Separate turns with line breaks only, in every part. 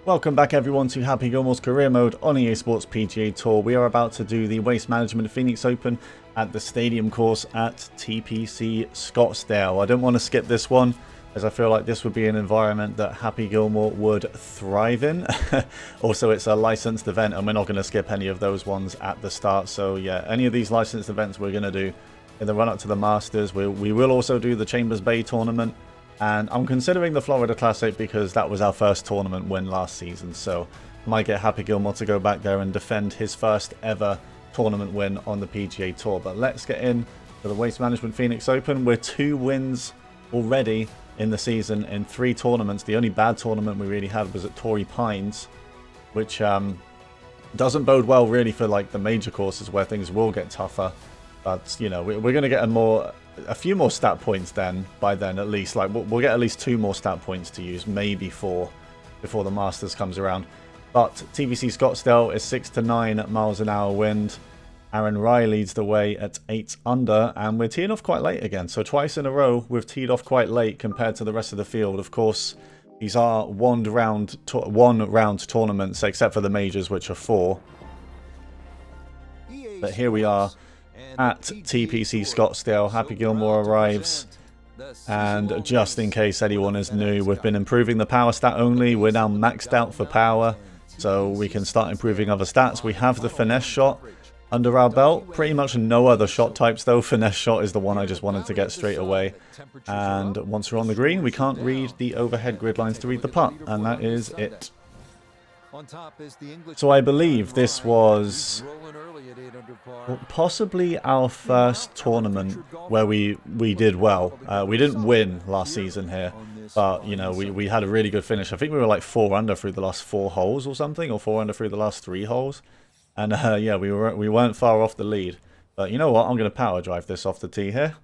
Welcome back everyone to Happy Gilmore's career mode on EA Sports PGA Tour. We are about to do the Waste Management Phoenix Open at the stadium course at TPC Scottsdale. I don't want to skip this one as I feel like this would be an environment that Happy Gilmore would thrive in. Also, it's a licensed event and we're not going to skip any of those ones at the start. So yeah, any of these licensed events we're going to do in the run up to the Masters. We will also do the Chambers Bay tournament. And I'm considering the Florida Classic because that was our first tournament win last season. So I might get Happy Gilmore to go back there and defend his first ever tournament win on the PGA Tour. But let's get in to the Waste Management Phoenix Open. We're 2 wins already in the season in 3 tournaments. The only bad tournament we really had was at Torrey Pines, which doesn't bode well really for like the major courses where things will get tougher. But you know, we're going to get a few more stat points then, by then at least. Like we'll get at least 2 more stat points to use, maybe 4, before the Masters comes around. But TPC Scottsdale is 6 to 9 miles an hour wind. Aaron Rai leads the way at 8 under, and we're teeing off quite late again. So twice in a row we've teed off quite late compared to the rest of the field. Of course, these are one round tournaments, except for the majors, which are 4. But here we are at TPC Scottsdale. Happy Gilmore arrives, and just in case anyone is new, we've been improving the power stat only. We're now maxed out for power, so we can start improving other stats. We have the finesse shot under our belt. Pretty much no other shot types though. Finesse shot is the one I just wanted to get straight away. And once we're on the green, we can't read the overhead grid lines to read the putt, and that is it. So I believe this was possibly our first tournament where we did well. We didn't win last season here, but you know, we had a really good finish. I think we were like 4 under through the last 4 holes or something, or 4 under through the last 3 holes. And yeah, we weren't far off the lead. But you know what? I'm going to power drive this off the tee here.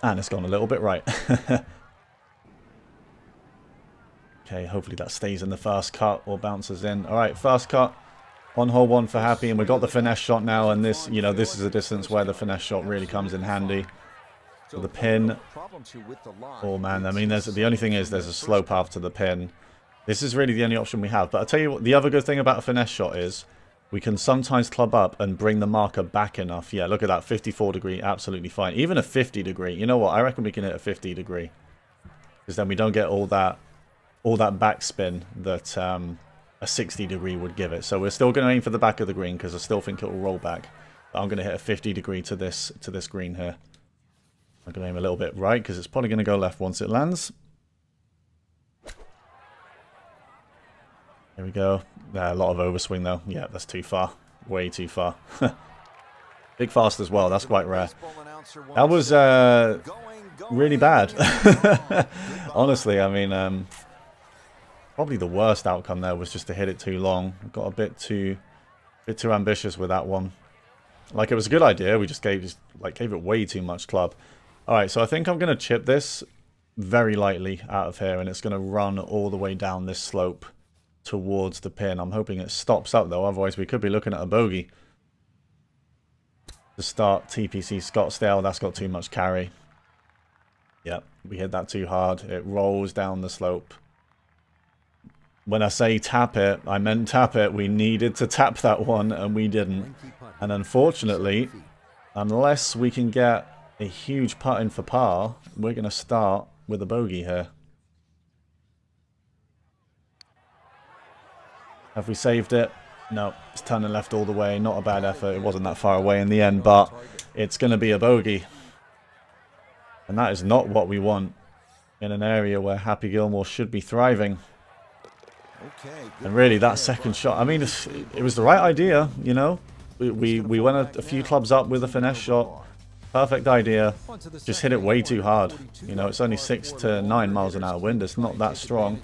And it's gone a little bit right. Okay, hopefully that stays in the first cut or bounces in. Alright, first cut on hole 1 for Happy, and we've got the finesse shot now, and this, you know, this is a distance where the finesse shot really comes in handy. So the pin. Oh man, I mean, the only thing is there's a slow path to the pin. This is really the only option we have. But I'll tell you what, the other good thing about a finesse shot is we can sometimes club up and bring the marker back enough. Yeah, look at that, 54 degree, absolutely fine. Even a 50 degree. You know what, I reckon we can hit a 50 degree. Because then we don't get all that backspin that a 60 degree would give it. So we're still going to aim for the back of the green because I still think it will roll back. But I'm going to hit a 50 degree to this green here. I'm going to aim a little bit right because it's probably going to go left once it lands. Here we go. A lot of overswing though. Yeah, that's too far. Way too far. Big fast as well. That's quite rare. That was really bad. Honestly, I mean, probably the worst outcome there was just to hit it too long. I got a bit too ambitious with that one. Like, it was a good idea. We just gave it way too much club. All right, so I think I'm going to chip this very lightly out of here, and it's going to run all the way down this slope towards the pin. I'm hoping it stops up though, otherwise we could be looking at a bogey to start TPC Scottsdale. That's got too much carry. Yep, we hit that too hard. It rolls down the slope. When I say tap it, I meant tap it. We needed to tap that one and we didn't. And unfortunately, unless we can get a huge putt in for par, we're going to start with a bogey here. Have we saved it? No, it's turning left all the way. Not a bad effort. It wasn't that far away in the end, but it's going to be a bogey. And that is not what we want in an area where Happy Gilmore should be thriving. And really, that second shot, I mean, it was the right idea, you know. We went a few clubs up with a finesse shot. Perfect idea. Just hit it way too hard. You know, it's only 6 to 9 miles an hour wind. It's not that strong.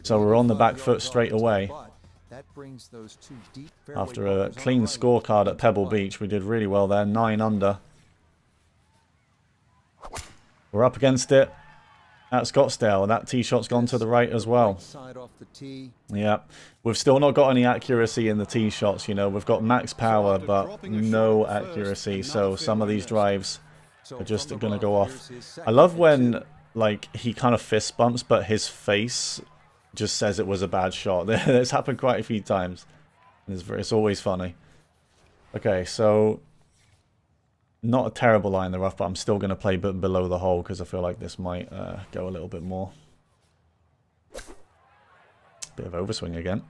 So we're on the back foot straight away. After a clean scorecard at Pebble Beach, we did really well there. 9 under. We're up against it at Scottsdale. That tee shot's gone to the right as well. Yeah, we've still not got any accuracy in the tee shots. You know, we've got max power, but no accuracy. So some of these drives are just going to go off. I love when like, he kind of fist bumps, but his face just says it was a bad shot. It's happened quite a few times. It's always funny. Okay, so not a terrible lie in the rough, but I'm still going to play below the hole because I feel like this might go a little bit more. Bit of overswing again.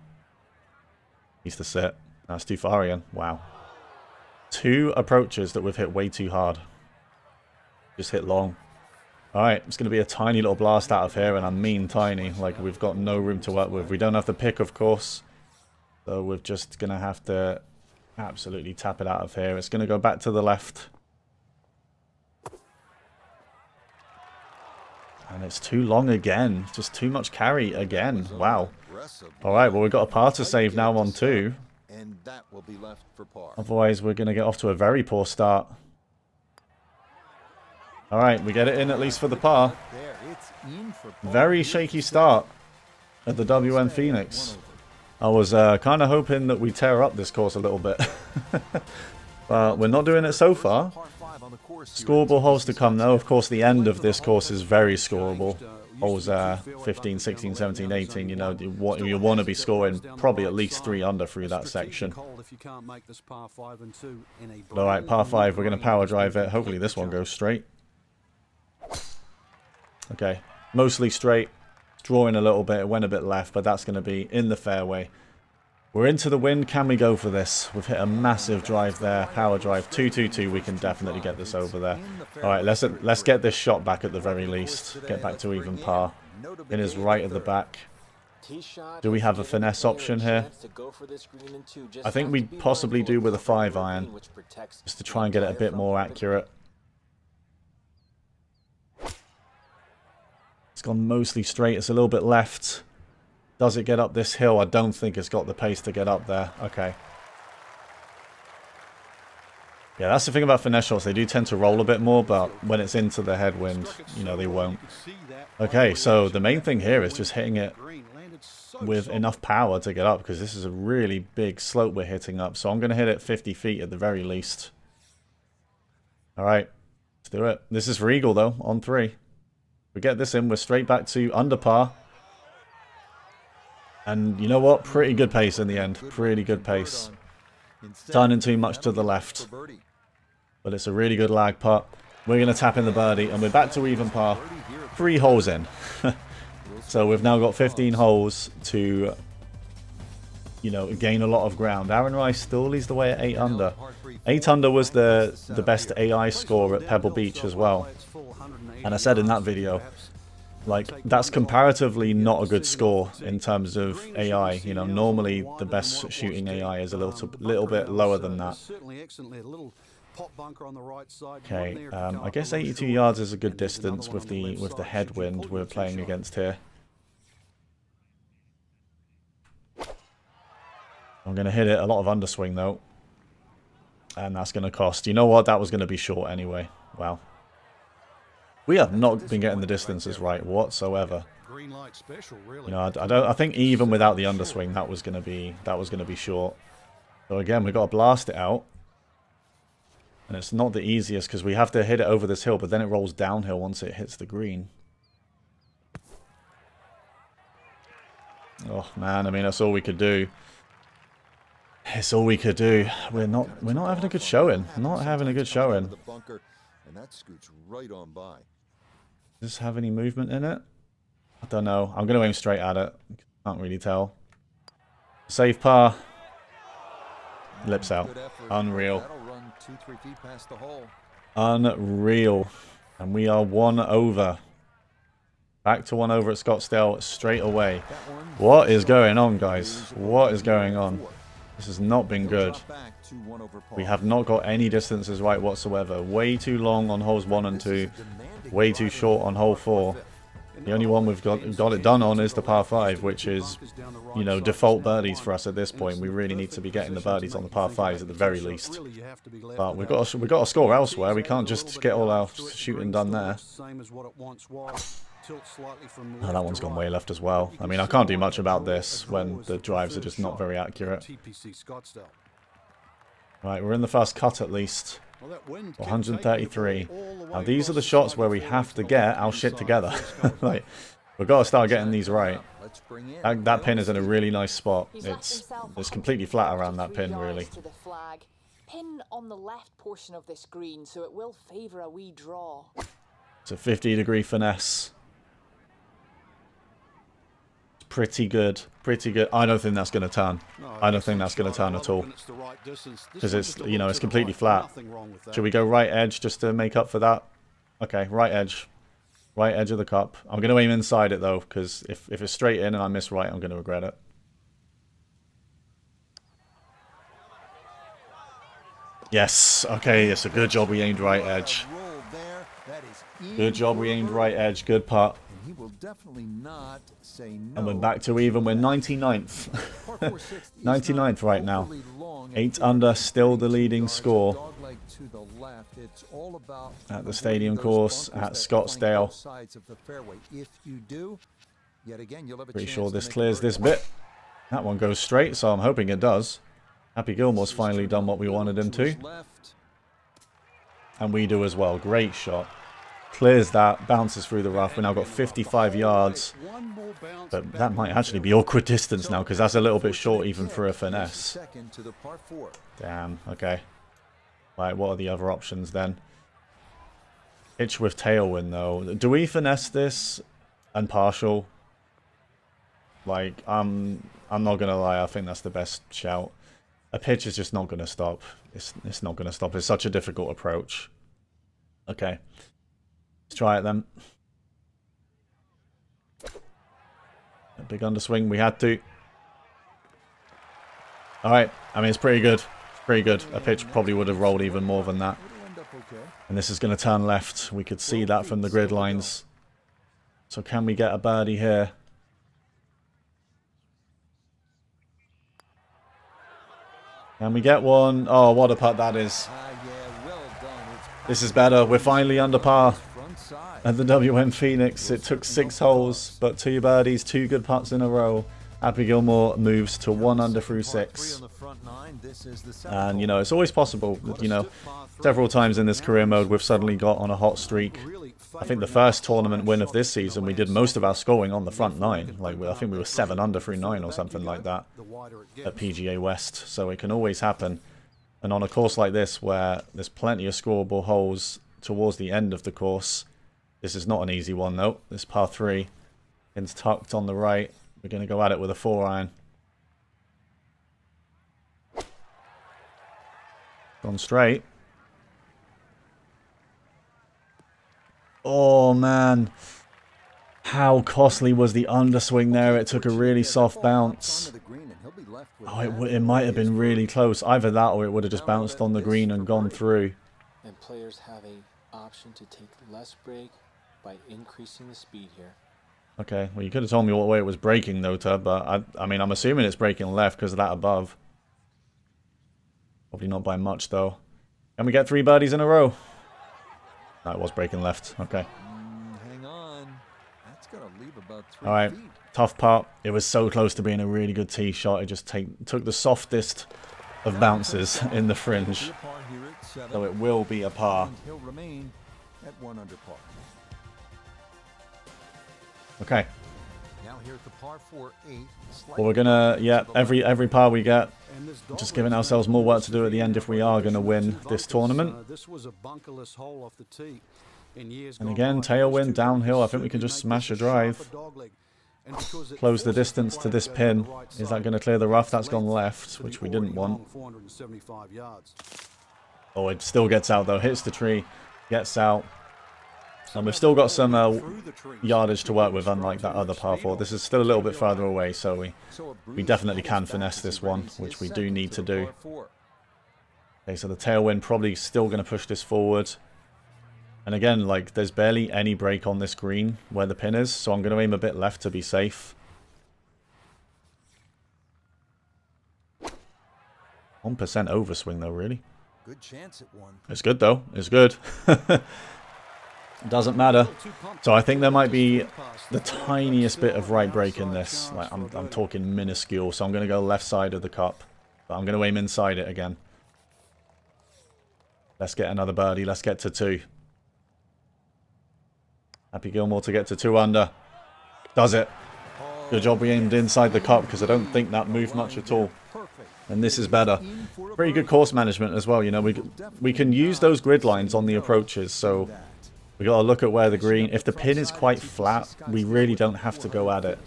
Needs to sit. That's too far again. Wow. 2 approaches that we've hit way too hard. Just hit long. Alright, it's going to be a tiny little blast out of here, and I mean tiny. Like, we've got no room to work with. We don't have the pick, of course. So we're just going to have to absolutely tap it out of here. It's going to go back to the left. And it's too long again. Just too much carry again. Wow. Alright, well, we've got a par to save now on 2. Otherwise, we're going to get off to a very poor start. Alright, we get it in at least for the par. Very shaky start at the WM Phoenix. I was kind of hoping that we tear up this course a little bit. But we're not doing it so far. Scoreable holes to come though. Of course, the end of this course is very scoreable. Holes 15, 16, 17, 18. You know, you want to be scoring probably at least 3 under through that section. Alright, par 5. We're going to power drive it. Hopefully this one goes straight. Okay, mostly straight. Drawing a little bit. It went a bit left, but that's going to be in the fairway. We're into the wind. Can we go for this? We've hit a massive drive there. Power drive. 2-2-2. We can definitely get this over there. Alright, let's get this shot back at the very least. Get back to even par. It is right at the back. Do we have a finesse option here? I think we possibly do with a 5-iron. Just to try and get it a bit more accurate. It's gone mostly straight. It's a little bit left. Does it get up this hill? I don't think it's got the pace to get up there. Okay. Yeah, that's the thing about finesse shots. They do tend to roll a bit more, but when it's into the headwind, you know, they won't. Okay, so the main thing here is just hitting it with enough power to get up, because this is a really big slope we're hitting up. So I'm going to hit it 50 feet at the very least. Alright, let's do it. This is for eagle, though, on 3. We get this in, we're straight back to under par. And you know what? Pretty good pace in the end. Pretty good pace. Turning too much to the left. But it's a really good lag putt. We're going to tap in the birdie, and we're back to even par. 3 holes in. So we've now got 15 holes to, you know, gain a lot of ground. Aaron Rice still leads the way at 8 under. 8 under was the best AI score at Pebble Beach as well. And I said in that video, like, that's comparatively not a good score in terms of AI. You know, normally the best shooting AI is a little bit lower than that. Okay, I guess 82 yards is a good distance with the headwind we're playing against here. I'm going to hit it a lot of underswing though. And that's going to cost. You know what? That was going to be short anyway. Wow. We have not been getting the distances right whatsoever. You know, I think even without the underswing, that was going to be short. So again, we've got to blast it out. And it's not the easiest because we have to hit it over this hill, but then it rolls downhill once it hits the green. Oh man, I mean, that's all we could do. It's all we could do. We're not having a good showing. Not having a good showing. Does this have any movement in it? I don't know. I'm going to aim straight at it. Can't really tell. Save par. Lips out. Unreal. Unreal. And we are 1 over. Back to 1 over at Scottsdale straight away. What is going on, guys? What is going on? This has not been good. We have not got any distances right whatsoever. Way too long on holes 1 and 2. Way too short on hole 4. The only one we've got it done on is the par 5, which is, you know, default birdies for us at this point. We really need to be getting the birdies on the par 5s at the very least. But we've got to score elsewhere. We can't just get all our shooting done there. Oh, that one's gone way left as well. I mean, I can't do much about this when the drives are just not very accurate. Right, we're in the first cut at least. 133. Now these are the shots where we have to get our shit together. Like, we've got to start getting these right. That pin is in a really nice spot. It's completely flat around that pin, really.
Pin on the left portion of this green, so it will favour a wee draw.
It's a 50-degree finesse. It's pretty good. Pretty good. I don't think that's going to turn. I don't think that's going to turn at all. Because it's, you know, it's completely flat. Should we go right edge just to make up for that? Okay, right edge. Right edge of the cup. I'm going to aim inside it, though, because if it's straight in and I miss right, I'm going to regret it. Yes. Okay, it's a good job we aimed right edge. Good job we aimed right edge. Good putt. And we're back to even. We're 99th. 99th right now. 8 under, still the leading score. At the stadium course at Scottsdale. Pretty sure this clears this bit. That one goes straight, so I'm hoping it does. Happy Gilmore's finally done what we wanted him to. And we do as well. Great shot. Clears that, bounces through the rough. We've now got 55 yards. But that might actually be awkward distance now, because that's a little bit short even for a finesse. Damn, okay. Right, what are the other options then? Pitch with tailwind though. Do we finesse this and partial? Like, I'm not gonna lie, I think that's the best shout. A pitch is just not gonna stop. It's not gonna stop. It's such a difficult approach. Okay. Let's try it then. A big underswing, we had to. Alright, I mean it's pretty good. Pretty good. A pitch probably would have rolled even more than that. And this is going to turn left. We could see that from the grid lines. So can we get a birdie here? Can we get one? Oh, what a putt that is. This is better. We're finally under par at the WM Phoenix. It took 6 holes, but 2 birdies, 2 good putts in a row. Happy Gilmore moves to 1 under through 6. And, you know, it's always possible. You know, several times in this career mode we've suddenly got on a hot streak. I think the first tournament win of this season, we did most of our scoring on the front 9. Like, I think we were 7 under through 9 or something like that at PGA West. So it can always happen. And on a course like this, where there's plenty of scoreable holes towards the end of the course, this is not an easy one, though. This par 3. Pin's tucked on the right. We're going to go at it with a 4-iron. Gone straight. Oh, man. How costly was the underswing there? It took a really soft bounce. Oh, it might have been really close. Either that or it would have just bounced on the green and gone through.
And players have an option to take less break by increasing the speed here.
Okay, well you could have told me what way it was braking, Nota, but I mean, I'm assuming it's braking left because of that above. Probably not by much, though. Can we get 3 birdies in a row? No, it was braking left. Okay.
Hang on. That's gonna leave about 3
Alright,
feet.
tough part. It was so close to being a really good tee shot. It just took the softest of bounces in the fringe. So it will be a par.
He'll remain at 1 under par.
Okay.
Now here at the par 4-8.
Well, we're gonna, yeah, every par we get, just giving ourselves more work to do at the end if we are gonna win this tournament. And again, tailwind, downhill. I think we can just smash a drive. Close the distance to this pin. Is that going to clear the rough? That's gone left, which we didn't want. Oh, it still gets out though. Hits the tree, gets out. And we've still got some yardage to work with, unlike that other par 4. This is still a little bit further away, so we definitely can finesse this one, which we do need to do. Okay, so the tailwind probably still going to push this forward. And again, like, there's barely any break on this green where the pin is, so I'm going to aim a bit left to be safe. 1% overswing though, really.
Good chance at 1.
It's good though. It's good. Doesn't matter. So I think there might be the tiniest bit of right break in this. Like I'm talking minuscule. So I'm going to go left side of the cup. But I'm going to aim inside it again. Let's get another birdie. Let's get to 2. Happy Gilmore to get to 2 under. Does it. Good job we aimed inside the cup because I don't think that moved much at all. And this is better. Pretty good course management as well. You know, we can use those grid lines on the approaches. So we got to look at where the green... If the pin is quite flat, we really don't have to go at it.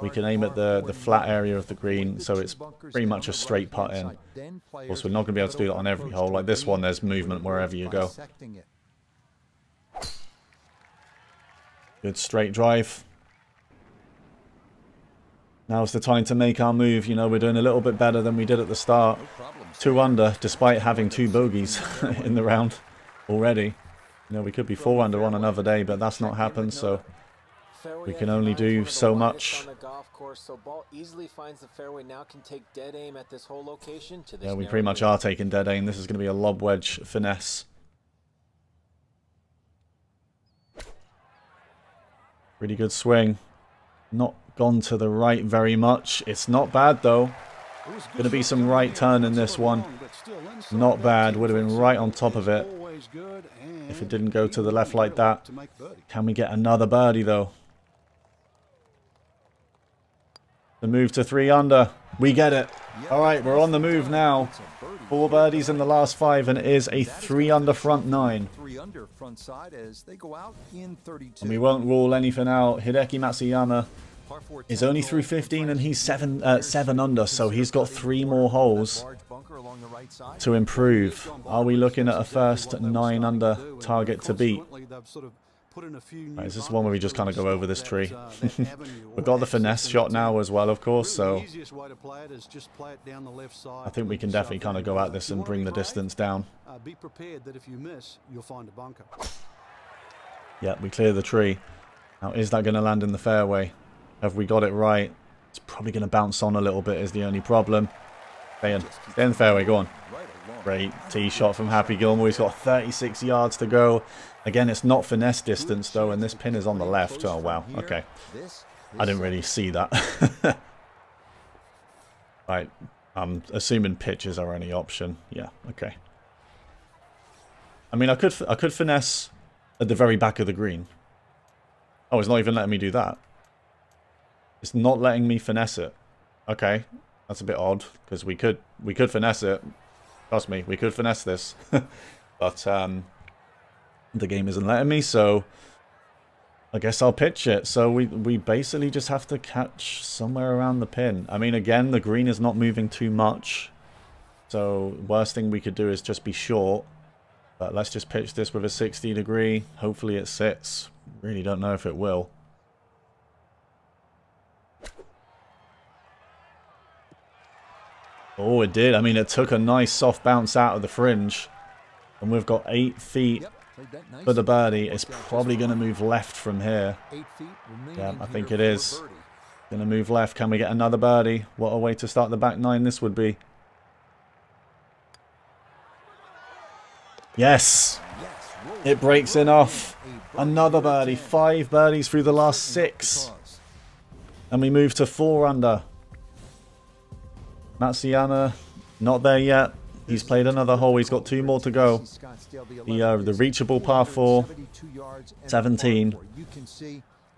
We can aim at the flat area of the green, so it's pretty much a straight putt in. Of course, we're not going to be able to do that on every hole. Like this one, there's movement wherever you go. Good straight drive. Now's the time to make our move. You know, we're doing a little bit better than we did at the start. 2 under, despite having 2 bogeys in the round already. You know, we could be 4 under on another day, but that's not happened, so we can only do so much. Yeah, we pretty much are taking dead aim. This is going to be a lob wedge finesse. Really good swing. Not gone to the right very much. It's not bad though. Going to be some right turn in this one. Not bad. Would have been right on top of it if it didn't go to the left like that. Can we get another birdie though? The move to 3 under. We get it. Alright, we're on the move now. 4 birdies in the last 5 and it is a 3 under front 9. And we won't rule anything out. Hideki Matsuyama is only through 15 and he's 7 under, so he's got 3 more holes to improve. Are we looking at a first 9 under target to beat? Right, is this one where we just kind of go over this tree? We've got the finesse shot now as well, of course, so I think we can definitely kind of go at this and bring the distance down.
Be prepared that if you miss, you'll find a bunker.
Yeah, we clear the tree. Now, is that going to land in the fairway? Have we got it right? It's probably going to bounce on a little bit is the only problem. Stay in the fairway, go on. Great tee shot from Happy Gilmore. He's got 36 yards to go. Again, it's not finesse distance though, and this pin is on the left. Oh, wow. Okay. I didn't really see that. Right. I'm assuming pitch is our only option. Yeah, okay. I mean, I could finesse at the very back of the green. Oh, it's not even letting me do that. It's not letting me finesse it. Okay. That's a bit odd, because we could finesse it. Trust me, we could finesse this. But the game isn't letting me, so I guess I'll pitch it. So we basically just have to catch somewhere around the pin. I mean, again, the green is not moving too much. So worst thing we could do is just be short. But let's just pitch this with a 60 degree. Hopefully it sits. Really don't know if it will. Oh, it did. I mean, it took a nice soft bounce out of the fringe. And we've got 8 feet for the birdie. It's probably going to move left from here. Yeah, I think it is. Going to move left. Can we get another birdie? What a way to start the back 9 this would be. Yes. It breaks in off. Another birdie. 5 birdies through the last 6. And we move to 4 under. Matsuyama, not there yet. He's played another hole. He's got 2 more to go. The reachable par 4, 17.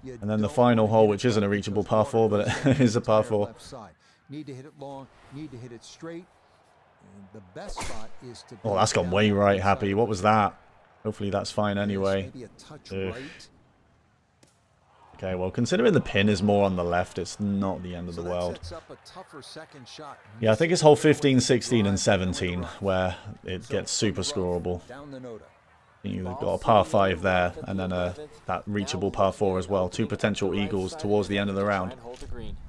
And then the final hole, which isn't a reachable par 4, but it is a par 4. Oh, that's gone way right, Happy. What was that? Hopefully that's fine anyway. Ugh. Okay, well, considering the pin is more on the left, it's not the end of the world. Yeah, I think it's hole 15, 16, and 17 where it gets super scoreable. You've got a par 5 there, and then that reachable par 4 as well. 2 potential eagles towards the end of the round,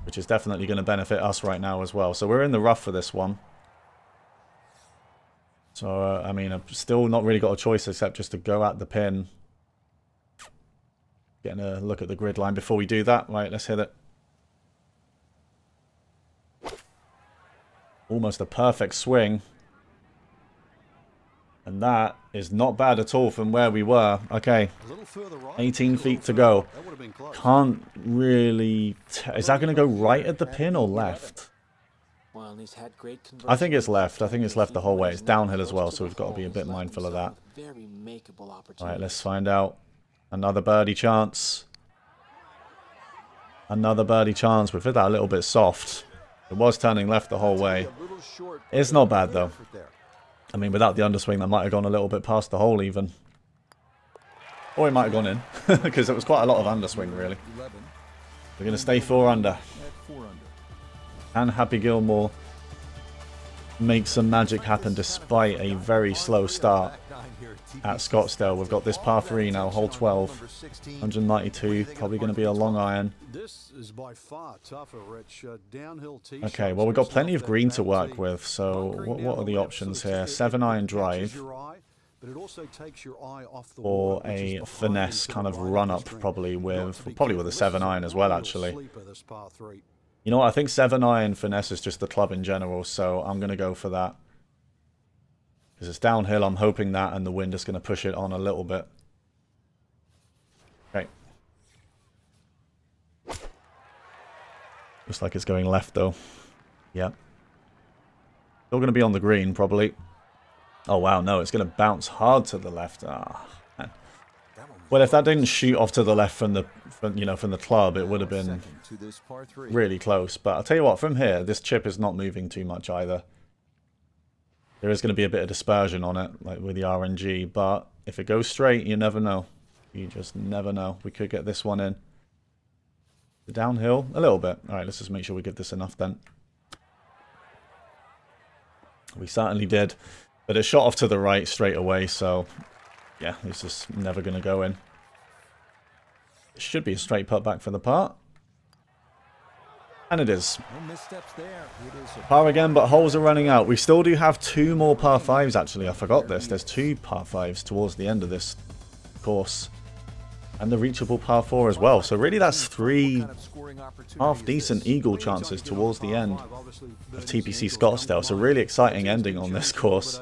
which is definitely going to benefit us right now as well. So we're in the rough for this one. So, I mean, I've still not really got a choice except just to go at the pin. Getting a look at the grid line before we do that. Right, let's hit it. Almost a perfect swing. And that is not bad at all from where we were. Okay, 18 feet to go. Can't really... Is that going to go right at the pin or left?
Well, and he's had great
I think it's left. I think it's left the whole way. It's downhill as well,
Most
so
of
we've
the
got to be a bit
holes,
mindful of that.
very makeable
All right, let's
opportunities.
find out. Another birdie chance. Another birdie chance. We've hit that a little bit soft. It was turning left the whole way. It's not bad, though. I mean, without the underswing, that might have gone a little bit past the hole, even. Or it might have gone in, because it was quite a lot of underswing, really. We're going to stay 4 under. And Happy Gilmore make some magic happen despite a very slow start at Scottsdale. We've got this par 3 now, hole 12, 192, probably going to be a long iron.
This is by far tougher, Rich. Downhill tee
Okay,
shots,
well, we've got
it's
plenty
not
of green
that
to
bad
work
tee.
with, so
Bunkering
what
down
are the
left
options
sort of
here?
it
7-iron
catches
drive
your eye, but it also takes your eye off the
or
water, which is
a
behind
finesse
to the
kind of
right
run
the
up,
screen.
probably
You've got
with
to be
probably with a
careful. This is
7-iron as well,
real
actually.
sleeper, this par 3.
You know what? I think 7-iron finesse is just the club in general, so I'm going to go for that. Because it's downhill, I'm hoping that, and the wind is going to push it on a little bit. Okay. Looks like it's going left, though. Yeah. Still going to be on the green, probably. Oh, wow, no, it's going to bounce hard to the left. Ah, man. Well, if that didn't shoot off to the left from the, from the club, it would have been really close. But I'll tell you what, from here, this chip is not moving too much either. There is going to be a bit of dispersion on it, like with the RNG. But if it goes straight, you never know. You just never know. We could get this one in. The downhill, a little bit. All right, let's just make sure we give this enough then. We certainly did. But it shot off to the right straight away, so yeah, it's just never going to go in. It should be a straight putt back for the par. And it is. Par again, but holes are running out. We still do have 2 more par 5s, actually. I forgot this. There's 2 par 5s towards the end of this course. And the reachable par 4 as well. So really that's 3 half-decent eagle chances towards the end of TPC Scottsdale. So really exciting ending on this course.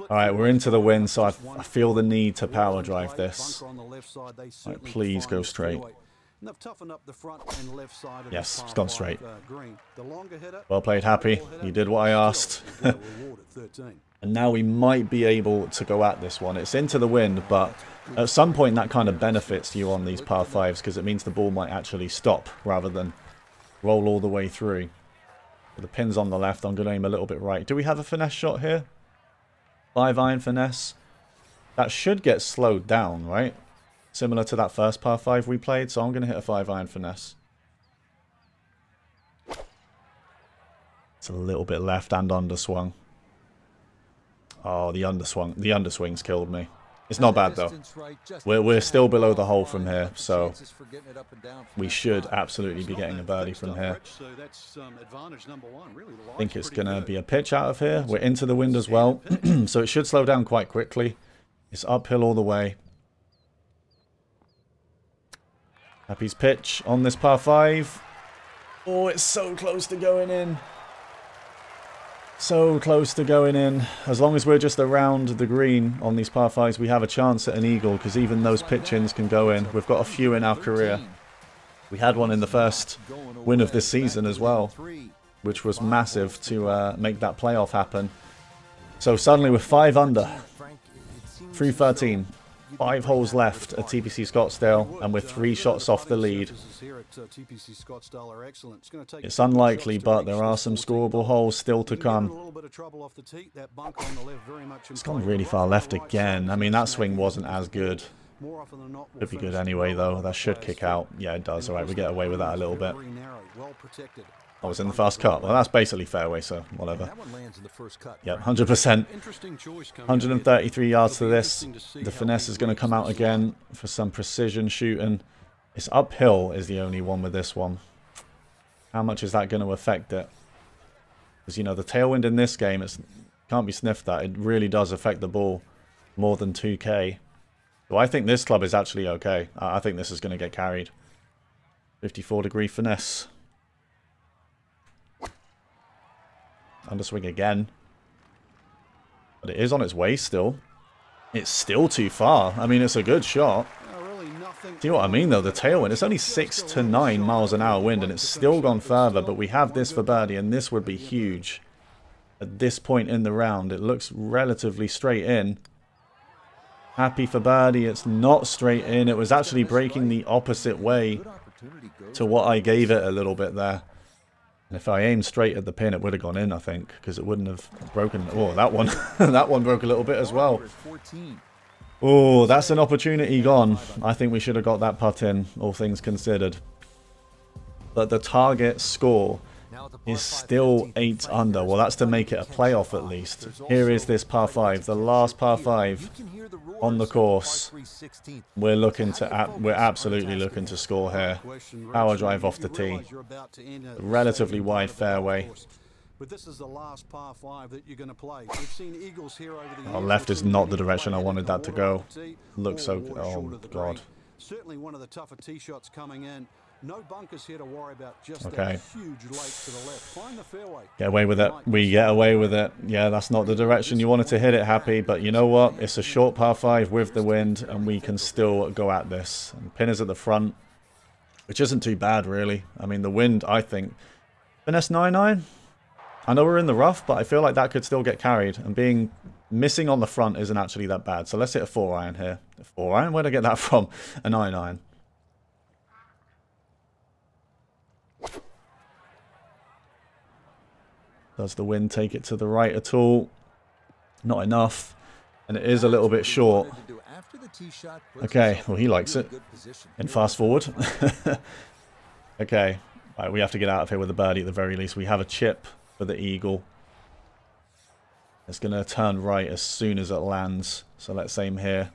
Alright, we're into the wind, so I feel the need to power drive this. Right, please go straight. Yes, it's gone straight. Well played, Happy. You did what I asked. And now we might be able to go at this one. It's into the wind, but at some point that kind of benefits you on these par 5s because it means the ball might actually stop rather than roll all the way through. But the pin's on the left. I'm going to aim a little bit right. Do we have a finesse shot here? 5-iron finesse. That should get slowed down, right? Similar to that first par 5 we played. So I'm going to hit a 5-iron finesse. It's a little bit left and underswung. Oh, the underswing. The underswing's killed me. It's not bad though. We're still below the hole from here, so we should absolutely be getting a birdie from here. I think it's going to be a pitch out of here. We're into the wind as well, so it should slow down quite quickly. It's uphill all the way. Happy's pitch on this par 5. Oh, it's so close to going in. So close to going in. As long as we're just around the green on these par 5s, we have a chance at an eagle, because even those pitch-ins can go in. We've got a few in our career. We had one in the first win of this season as well, which was massive to make that playoff happen. So suddenly we're 5 under, through 13. 5 holes left at TPC Scottsdale, and we're 3 shots off the lead. It's unlikely, but there are some scoreable holes still to come. It's gone really far left again. I mean, that swing wasn't as good. Could be good anyway, though. That should kick out. Yeah, it does. Alright, we get away with that a little bit. I was in the fast cut. Well, that's basically fairway, so whatever. Yep, 100%. 133 yards to this. The finesse is going to come out again for some precision shooting. It's uphill is the only one with this one. How much is that going to affect it? Because, you know, the tailwind in this game, it can't be sniffed at. It really does affect the ball more than 2K. So I think this club is actually okay. I think this is going to get carried. 54-degree finesse. Underswing again. But it is on its way still. It's still too far. I mean, it's a good shot. See what I mean though, the tailwind, it's only 6 to 9 miles an hour wind and it's still gone further, but we have this for birdie and this would be huge. At this point in the round, it looks relatively straight in. Happy for birdie, it's not straight in, it was actually breaking the opposite way to what I gave it a little bit there. And if I aimed straight at the pin, it would have gone in, I think, because it wouldn't have broken. Oh, that one, that one broke a little bit as well. Oh, that's an opportunity gone. I think we should have got that putt in, all things considered. But the target score is still 8 under. Well, that's to make it a playoff at least. Here is this par 5, the last par 5 on the course. We're absolutely looking to score here. Power drive off the tee. Relatively wide fairway.
But this is the last par 5 that you're going to play. We've seen eagles here over the years.
Left is not the direction I wanted that to go. Looks so... Oh, God.
Certainly one of the tougher tee shots coming in. No bunkers here to worry about. Just
okay.
That huge lake to the left. Find the fairway.
Get away with it. We get away with it. Yeah, that's not the direction you wanted to hit it, Happy. But you know what? It's a short par 5 with the wind, and we can still go at this. And pin is at the front, which isn't too bad, really. I mean, the wind, I think... Finesse 9-9? I know we're in the rough, but I feel like that could still get carried. And missing on the front isn't actually that bad. So let's hit a 4-iron here. A 4-iron? Where'd I get that from? A 9-iron. Does the wind take it to the right at all? Not enough. And it is a little bit short. Okay, well he likes it. And fast forward. Okay, right, we have to get out of here with a birdie at the very least. We have a chip for the eagle. It's going to turn right as soon as it lands. So let's aim here.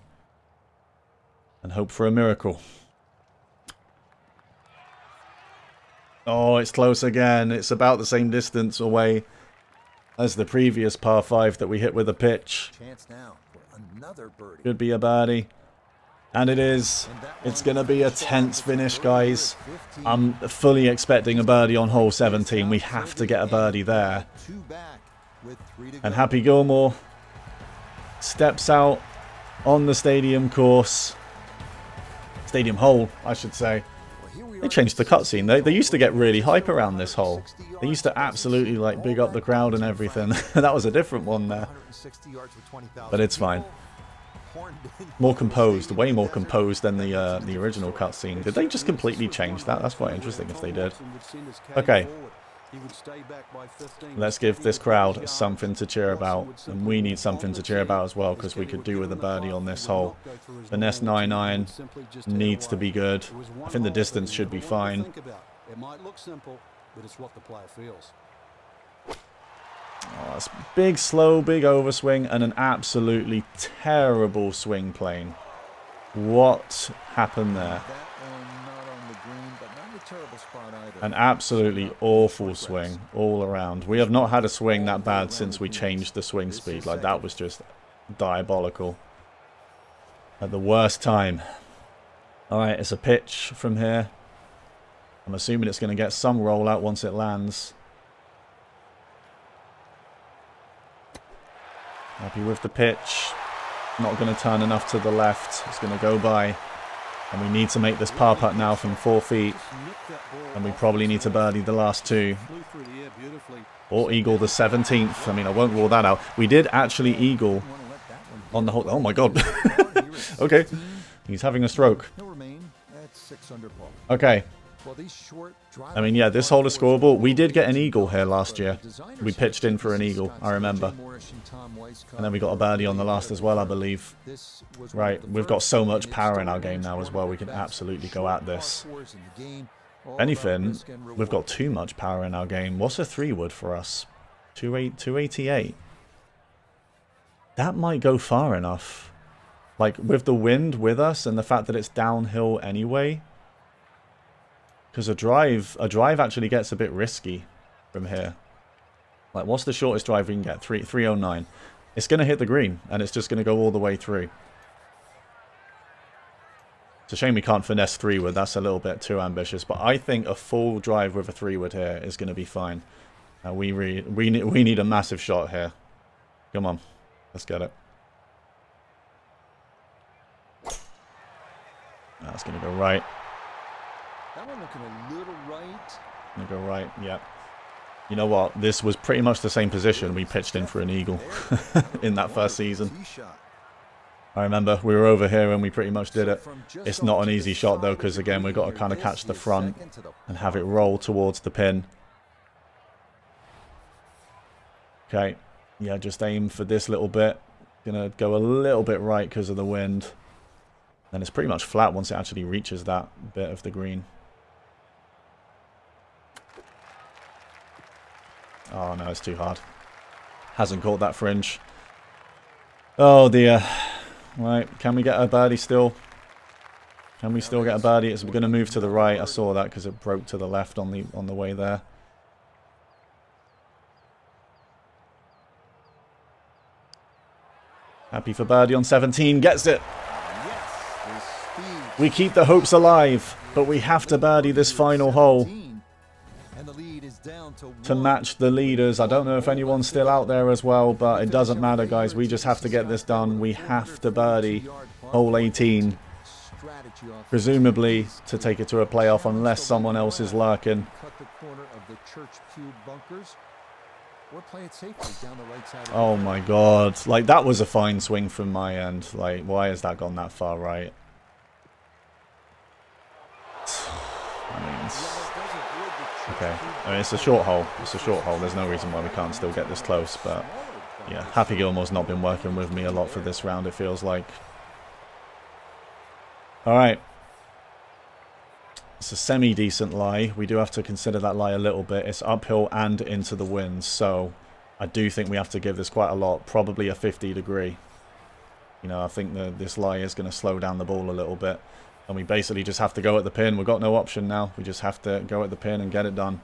And hope for a miracle. Oh, it's close again. It's about the same distance away as the previous par 5 that we hit with a pitch. Could be a birdie. And it is. It's going to be a tense finish, guys. I'm fully expecting a birdie on hole 17. We have to get a birdie there. And Happy Gilmore steps out on the stadium course. Stadium hole, I should say. They changed the cutscene. They used to get really hype around this hole. They used to absolutely like big up the crowd and everything. That was a different one there. But it's fine. More composed, way more composed than the original cutscene. Did they just completely change that? That's quite interesting if they did. Okay. Let's give this crowd something to cheer about. And we need something to cheer about as well, because we could do with a birdie on this hole. Finesse 9-9 needs to be good. I think the distance should be fine.
It might look simple, but it's what the player feels.
Oh, that's big slow, big overswing, and an absolutely terrible swing plane. What happened there? An absolutely awful swing all around. We have not had a swing that bad since we changed the swing speed. Like, that was just diabolical. At the worst time. Alright, it's a pitch from here. I'm assuming it's going to get some rollout once it lands. Happy with the pitch. Not going to turn enough to the left. It's going to go by. And we need to make this par putt now from 4 feet. And we probably need to birdie the last 2. Or eagle the 17th. I mean, I won't rule that out. We did actually eagle on the hole. Oh my god. Okay. He's having a stroke. Okay. I mean, yeah, this hole is scoreable. We did get an eagle here last year. We pitched in for an eagle, I remember. And then we got a birdie on the last as well, I believe. Right, we've got so much power in our game now as well. We can absolutely go at this. If anything, we've got too much power in our game. What's a 3-wood for us? 288. That might go far enough. Like, with the wind with us and the fact that it's downhill anyway. Because a drive actually gets a bit risky from here. Like, what's the shortest drive we can get? 309. It's going to hit the green, and it's just going to go all the way through. It's a shame we can't finesse 3-wood. That's a little bit too ambitious. But I think a full drive with a 3-wood here is going to be fine. We need a massive shot here. Come on. Let's get it. That's going to go right.
That one looking a little right.
Going to go right, yeah. You know what? This was pretty much the same position we pitched in for an eagle in that first season. I remember we were over here and we pretty much did it. It's not an easy shot though, because again, we've got to kind of catch the front and have it roll towards the pin. Okay, yeah, just aim for this little bit. Gonna go a little bit right because of the wind. And it's pretty much flat once it actually reaches that bit of the green. Oh no, it's too hard. Hasn't caught that fringe. Oh dear. Right, can we get a birdie still? Can we still get a birdie? It's going to move to the right. I saw that because it broke to the left on the way there. Happy for birdie on 17. Gets it. We keep the hopes alive, but we have to birdie this final hole to match the leaders. I don't know if anyone's still out there as well, but it doesn't matter, guys. We just have to get this done. We have to birdie hole 18, presumably to take it to a playoff, unless someone else is lurking. Oh my god, like that was a fine swing from my end. Like, why has that gone that far right? I mean, okay, I mean, it's a short hole. It's a short hole. There's no reason why we can't still get this close. But yeah, Happy Gilmore's not been working with me a lot for this round, it feels like. Alright. It's a semi-decent lie. We do have to consider that lie a little bit. It's uphill and into the wind. So I do think we have to give this quite a lot. Probably a 50 degree. You know, I think this lie is going to slow down the ball a little bit. And we basically just have to go at the pin. We've got no option now. We just have to go at the pin and get it done.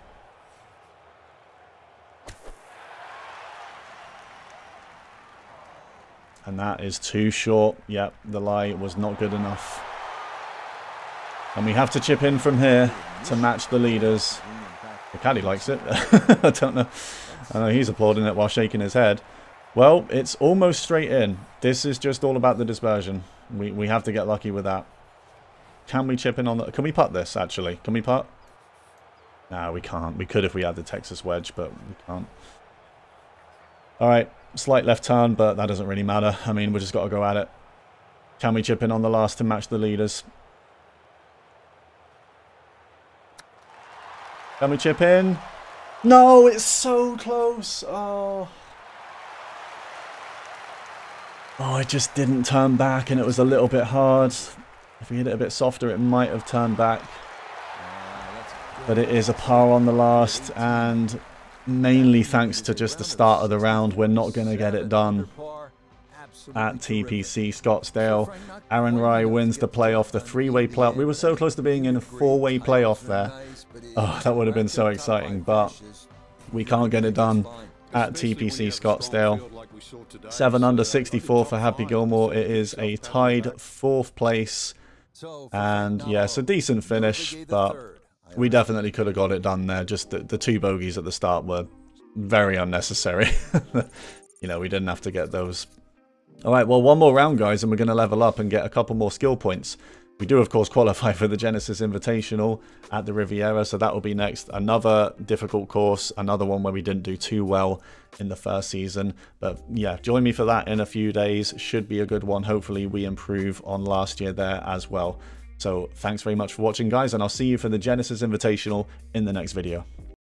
And that is too short. Yep, the lie was not good enough. And we have to chip in from here to match the leaders. The caddy likes it. I don't know. I know he's applauding it while shaking his head. Well, it's almost straight in. This is just all about the dispersion. We have to get lucky with that. Can we chip in on the... Can we putt this, actually? Can we putt? No, we can't. We could if we had the Texas wedge, but we can't. Alright, slight left turn, but that doesn't really matter. I mean, we just got to go at it. Can we chip in on the last to match the leaders? Can we chip in? No, it's so close. Oh, it just didn't turn back, and it was a little bit hard. If we hit it a bit softer, it might have turned back. But it is a par on the last, and mainly thanks to just the start of the round, we're not going to get it done at TPC Scottsdale. Aaron Rai wins the playoff, the three-way playoff. We were so close to being in a four-way playoff there. Oh, that would have been so exciting, but we can't get it done at TPC Scottsdale. 7 under 64 for Happy Gilmore. It is a tied 4th place. And yeah, it's a decent finish, but we definitely could have got it done there. Just the 2 bogeys at the start were very unnecessary. You know, we didn't have to get those. Alright, well, one more round, guys, and we're going to level up and get a couple more skill points. We do, of course, qualify for the Genesis Invitational at the Riviera, so that will be next. Another difficult course, another one where we didn't do too well in the first season. But yeah, join me for that in a few days. Should be a good one. Hopefully we improve on last year there as well. So thanks very much for watching, guys, and I'll see you for the Genesis Invitational in the next video.